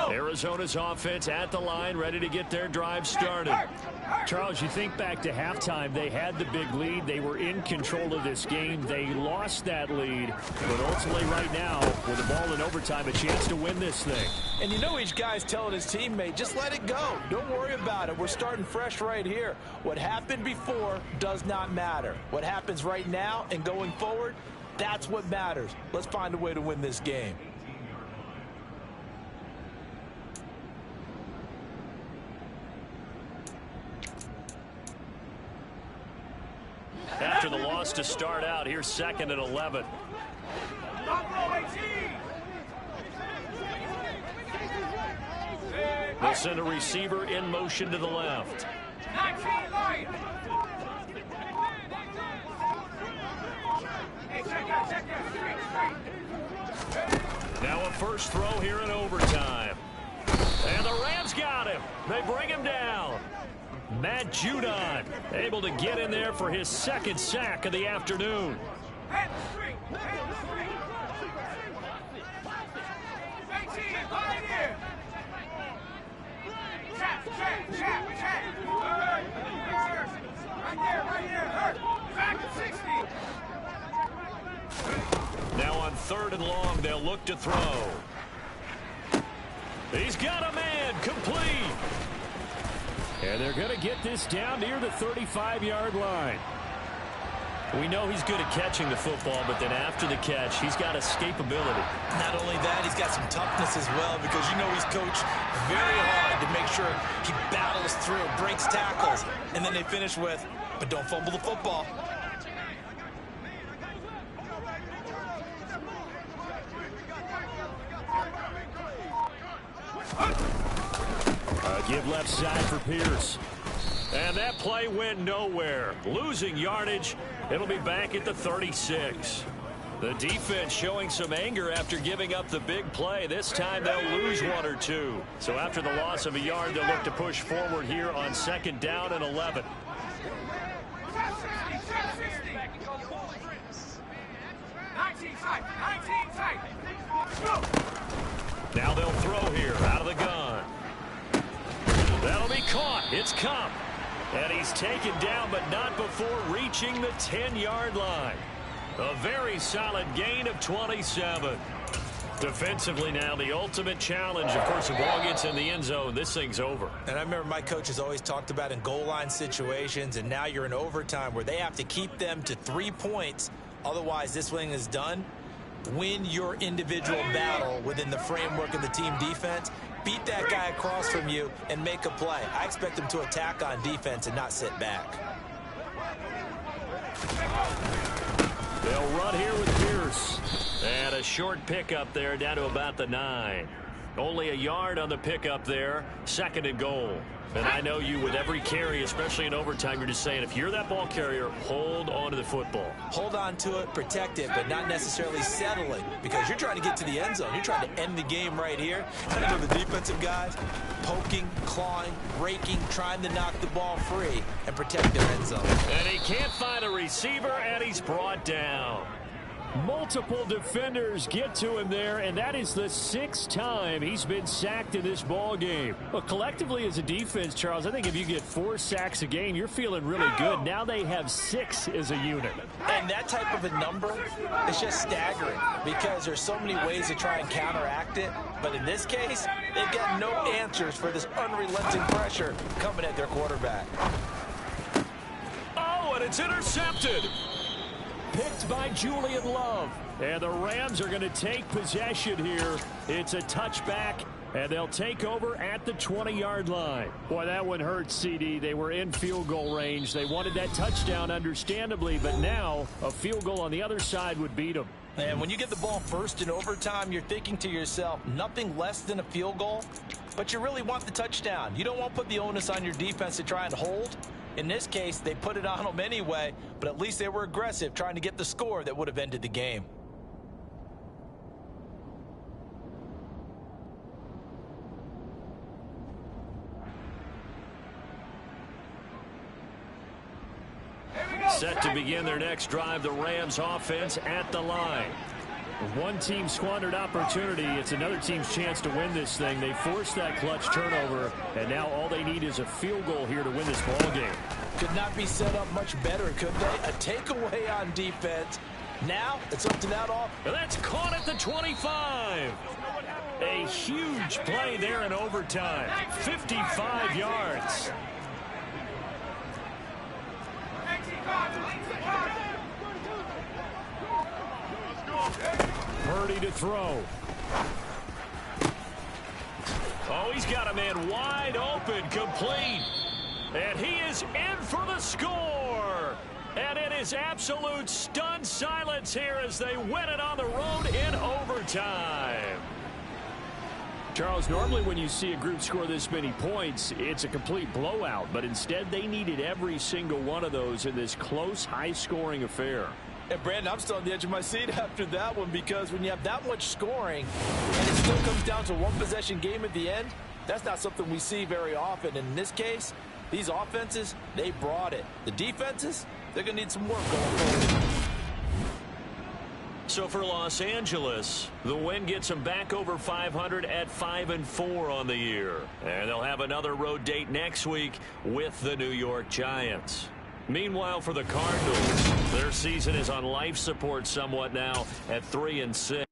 Arizona's offense at the line, ready to get their drive started. Charles, you think back to halftime, they had the big lead. They were in control of this game. They lost that lead, but ultimately right now, with the ball in overtime, a chance to win this thing. And you know each guy's telling his teammate, just let it go. Don't worry about it. We're starting fresh right here. What happened before does not matter. What happens right now and going forward, that's what matters. Let's find a way to win this game. After the loss to start out, here's 2nd and 11. They'll send a receiver in motion to the left. Now a first throw here in overtime. And the Rams got him. They bring him down. Matt Judon able to get in there for his 2nd sack of the afternoon. Now on 3rd and long, they'll look to throw. He's got a man, complete. And they're going to get this down near the 35-yard line. We know he's good at catching the football, but then after the catch, he's got escapability. Not only that, he's got some toughness as well, because you know he's coached very hard to make sure he battles through, breaks tackles, and then they finish with, but don't fumble the football. Give left side for Pierce. And that play went nowhere. Losing yardage. It'll be back at the 36. The defense showing some anger after giving up the big play. This time they'll lose 1 or 2. So after the loss of a yard, they'll look to push forward here on 2nd down and 11. Now they'll throw here out of the gun. That'll be caught. It's Kupp. And he's taken down, but not before reaching the 10-yard line. A very solid gain of 27. Defensively now, the ultimate challenge. Of course, the ball gets in the end zone. This thing's over. And I remember my coaches always talked about in goal line situations, and now you're in overtime where they have to keep them to 3 points. Otherwise, this thing is done. Win your individual battle within the framework of the team defense. Beat that guy across from you and make a play. I expect him to attack on defense and not sit back. They'll run here with Pierce. And a short pickup there down to about the 9. Only a yard on the pickup there. 2nd and goal. And I know you, with every carry, especially in overtime, you're just saying, if you're that ball carrier, hold on to the football. Hold on to it, protect it, but not necessarily settling, because you're trying to get to the end zone. You're trying to end the game right here. Kind of the defensive guys, poking, clawing, raking, trying to knock the ball free and protect their end zone. And he can't find a receiver, and he's brought down. Multiple defenders get to him there, and that is the 6th time he's been sacked in this ball game. Well, collectively as a defense, Charles, I think if you get 4 sacks a game, you're feeling really good. Now they have 6 as a unit. And that type of a number is just staggering, because there's so many ways to try and counteract it. But in this case, they've got no answers for this unrelenting pressure coming at their quarterback. Oh, and it's intercepted. Picked by Julian Love. And the Rams are going to take possession here. It's a touchback, and they'll take over at the 20-yard line. Boy, that one hurt, CD. They were in field goal range. They wanted that touchdown, understandably, but now a field goal on the other side would beat them. And when you get the ball first in overtime, you're thinking to yourself, nothing less than a field goal, but you really want the touchdown. You don't want to put the onus on your defense to try and hold. In this case, they put it on them anyway, but at least they were aggressive, trying to get the score that would have ended the game. Set to begin their next drive, the Rams offense at the line. One team squandered opportunity. It's another team's chance to win this thing. They forced that clutch turnover, and now all they need is a field goal here to win this ball game. Could not be set up much better, could they? A takeaway on defense. Now it's up to that off. And that's caught at the 25. A huge play there in overtime. 55 yards. Purdy to throw. Oh, he's got a man wide open, complete. And he is in for the score. And it is absolute stunned silence here as they win it on the road in overtime. Charles, normally when you see a group score this many points, it's a complete blowout. But instead, they needed every single one of those in this close, high-scoring affair. And Brandon, I'm still on the edge of my seat after that one, because when you have that much scoring and it still comes down to one possession game at the end, that's not something we see very often. And in this case, these offenses, they brought it. The defenses, they're going to need some work going forward. So for Los Angeles, the win gets them back over 500 at 5-4 on the year. And they'll have another road date next week with the New York Giants. Meanwhile, for the Cardinals, their season is on life support somewhat now at 3-6.